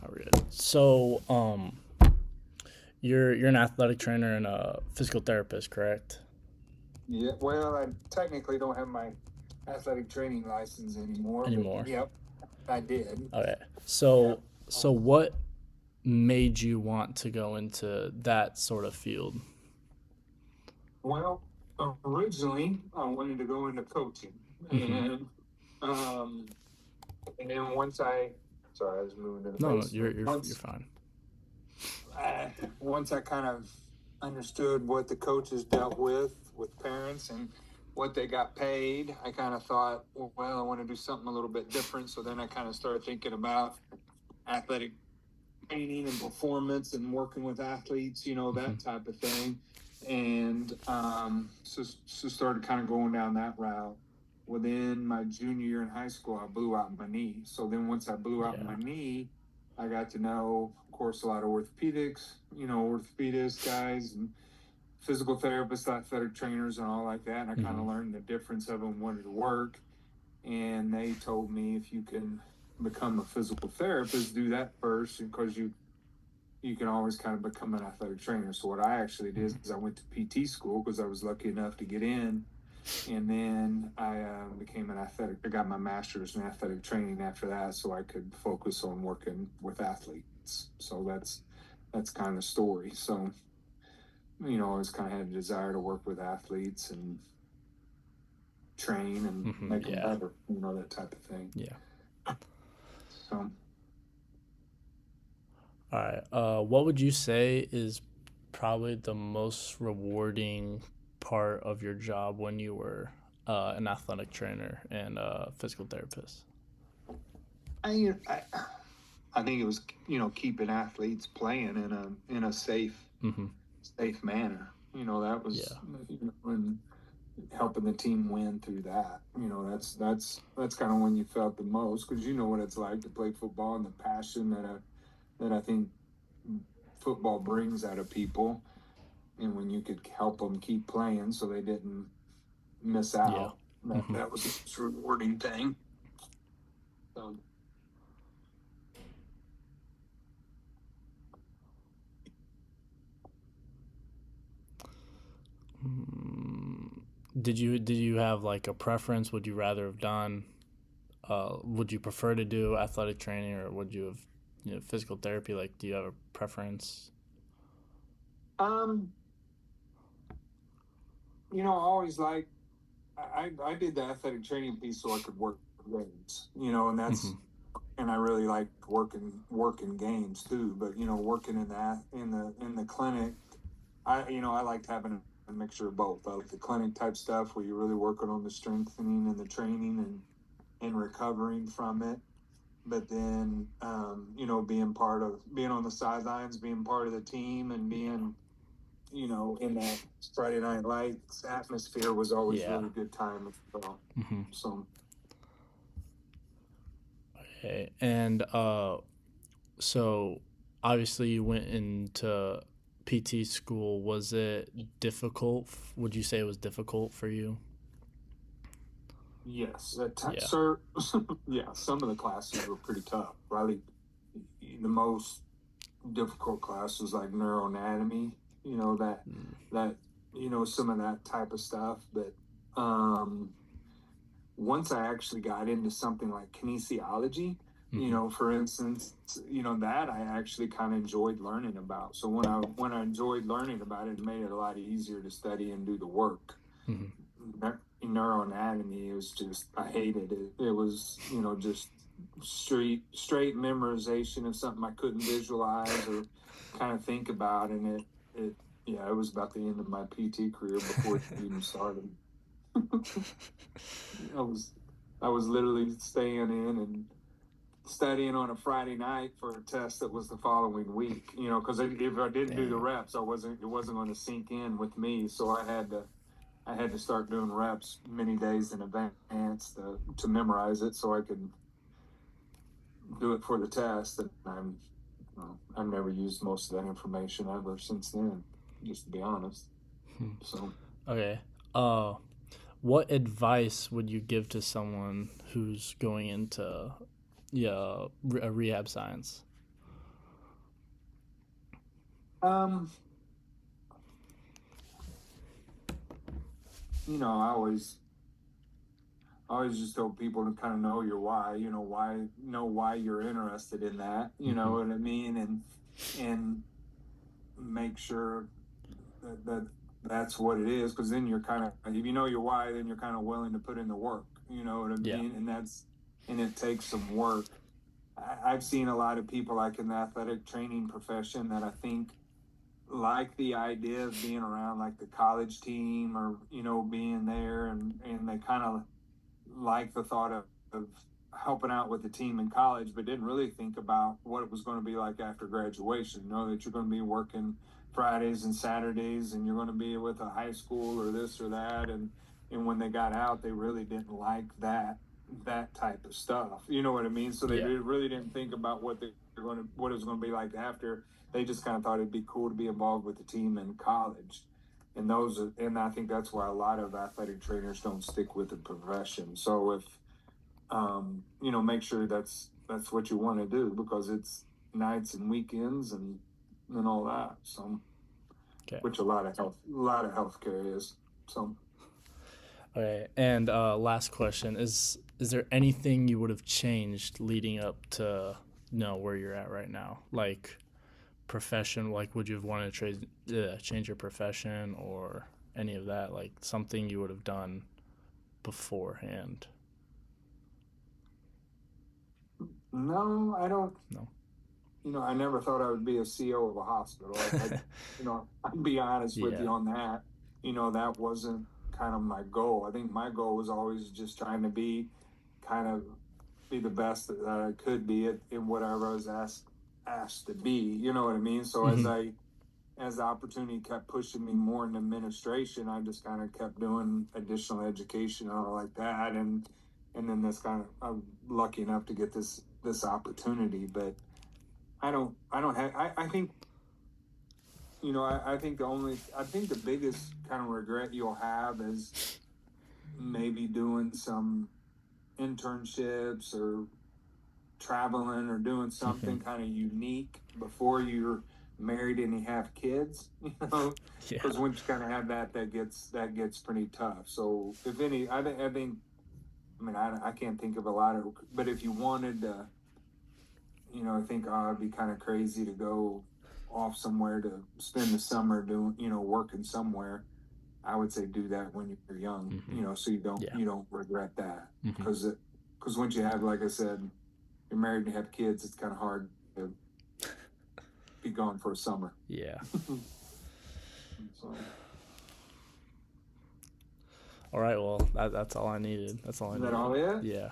All right. So, you're an athletic trainer and a physical therapist, correct? Yeah, well, I technically don't have my athletic training license anymore, but Anymore. yep, I did. Okay. Yep. So what made you want to go into that sort of field? Well, originally I wanted to go into coaching, Mm-hmm. um, and then sorry, I was moving to the No, no, basement. you're fine. Once I kind of understood what the coaches dealt with parents and what they got paid, I kind of thought, well, I want to do something a little bit different. So then I kind of started thinking about athletic training and performance and working with athletes, Mm-hmm. that type of thing. And so started kind of going down that route. Within my junior year in high school, I blew out my knee. So then once I blew out Yeah. my knee, I got to know, of course, a lot of orthopedics, orthopedists guys and physical therapists, athletic trainers, and all like that. And I kind Mm-hmm. of learned the difference of them, wanted to work. And they told me if you can become a physical therapist, do that first because you can always kind of become an athletic trainer. So what I actually did Mm-hmm. is I went to PT school because I was lucky enough to get in, and then I became an athletic. I got my master's in athletic training after that, so I could focus on working with athletes. So that's kind of the story. So I always kind of had a desire to work with athletes and train and Mm-hmm. make them Yeah. better. That type of thing. Yeah. So All right. What would you say is probably the most rewarding part of your job when you were an athletic trainer and a physical therapist? I I think it was keeping athletes playing in a Mm-hmm. safe manner. That was Yeah. and helping the team win through that. That's kind of when you felt the most because you know what it's like to play football and the passion that I think football brings out of people, and when you could help them keep playing so they didn't miss Yeah. out, that Mm-hmm. that was the most rewarding thing. So, Mm, did you have like a preference? Would you rather have done? Would you prefer to do athletic training or would you have physical therapy? Like, do you have a preference? um, I always like I did the athletic training piece so I could work games, Mm-hmm. and I really like working games too. But working in the clinic, I liked having a mixture of both. I like the clinic type stuff where you're really working on the strengthening and the training and recovering from it. But then, being on the sidelines, being part of the team, and being in that Friday Night Lights atmosphere was always Yeah. really good time as well. Mm-hmm. So Okay. And so obviously you went into PT school. Was it difficult? Would you say it was difficult for you? yes, Yeah. sir. Yeah, some of the classes were pretty tough. Probably the most difficult class was like neuroanatomy. Mm, That some of that type of stuff. But um, once I actually got into something like kinesiology, mm-hmm. for instance, that I actually kind of enjoyed learning about. So when I enjoyed learning about it, it made it a lot easier to study and do the work. Mm-hmm. Neuroanatomy, it was just I hated it. It was just straight memorization of something I couldn't visualize or kind of think about, and it yeah, it was about the end of my PT career before it even started. I was I was literally staying in and studying on a Friday night for a test that was the following week. Because if I didn't do the Dang. reps, it wasn't going to sink in with me. So I had to start doing reps many days in advance to memorize it so I could do it for the test. And I've never used most of that information ever since then, just to be honest. Hmm. So Okay. Uh, what advice would you give to someone who's going into a rehab science? Um, I always just tell people to kind of know your why, know why you're interested in that, you know Mm-hmm. what I mean? And make sure that that's what it is. Cause then you're kind of, if you know your why, then you're kind of willing to put in the work, you know what I Yeah. mean? And it takes some work. I've seen a lot of people like in the athletic training profession that I think like the idea of being around like the college team or, being there and they kind of like the thought of helping out with the team in college, but didn't really think about what it was going to be like after graduation. That you're going to be working Fridays and Saturdays, and you're going to be with a high school or this or that, and when they got out, they really didn't like that type of stuff. You know what I mean? So they Yeah. really didn't think about what it was going to be like after. They just kind of thought it'd be cool to be involved with the team in college and I think that's why a lot of athletic trainers don't stick with the profession. So if make sure that's what you want to do because it's nights and weekends and all that. So Okay. which a lot of healthcare is. So Okay. And last question is there anything you would have changed leading up to where you're at right now? Like profession, like would you have wanted to change your profession or any of that? Like something you would have done beforehand? no, I don't. No. I never thought I would be a CEO of a hospital. I'd be honest with Yeah. you on that. That wasn't kind of my goal. I think my goal was always just trying to kind of be the best that I could be in whatever I was asked to be. You know what I mean? So Mm-hmm. as the opportunity kept pushing me more in administration, I just kind of kept doing additional education and all like that, and then this kind of I'm lucky enough to get this opportunity, but I don't have I think I think the biggest kind of regret you'll have is maybe doing some internships or traveling or doing Mm-hmm. something kind of unique before you're married and you have kids, Yeah. because once you kind of have that gets pretty tough. So if any, I think, I mean, I can't think of a lot of, but if you wanted to, I think it'd be kind of crazy to go off somewhere to spend the summer doing, working somewhere. I would say do that when you're young, Mm-hmm. so you don't Yeah. you don't regret that Mm-hmm. because once you have, like I said, you're married and you have kids, it's kind of hard to be gone for a summer. Yeah. So All right. Well, that's all I needed. That's all I is that needed. all it? Yeah.